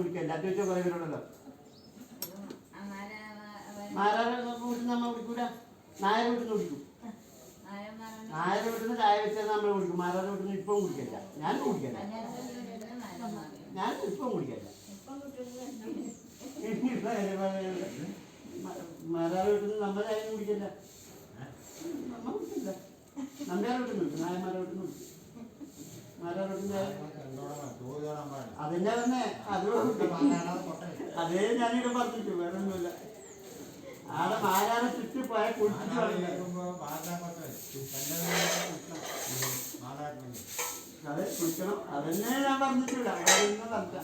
കുടിക്കല്ല. അത് വെച്ചാൽ കുറേ പേരുണ്ടല്ലോ. മാരാരുടെ വീട്ടിൽ നമ്മൾ കുടിക്കൂല, നായർ വീട്ടിൽ നിന്ന് കുടിക്കും. നായർ വീട്ടിൽ നിന്ന് ചായ വെച്ചാൽ നമ്മൾ കുടിക്കും. മാരാരുടെ വീട്ടിൽ നിന്ന് ഇപ്പം കുടിക്കല്ല. ഞാൻ കുടിക്കല്ല, ഞാൻ ഇപ്പം കുടിക്കല്ല. മാരാരുടെ വീട്ടിൽ നിന്ന് നമ്മൾ ചായ കുടിക്കല്ല, നമ്മൾ കുടിക്കില്ല. നമ്പ്യാരുടെ വീട്ടിൽ നിന്ന് കുടിക്കും, നായന്മാരുടെ വീട്ടിൽ നിന്ന് കുടിക്കും. മാരാരുടെ വീട്ടിൽ അതിൻ്റെ തന്നെ അതേ ഞാനിവിടെ പറഞ്ഞിട്ടു, വേറെ ഒന്നുമില്ല. ആടെ മാരാരെ ചുറ്റി പോയാൽ കുളിച്ചിട്ട് അതെ കുളിക്കണം. അതന്നെ ഞാൻ പറഞ്ഞിട്ടില്ല, അതൊന്നും പറഞ്ഞ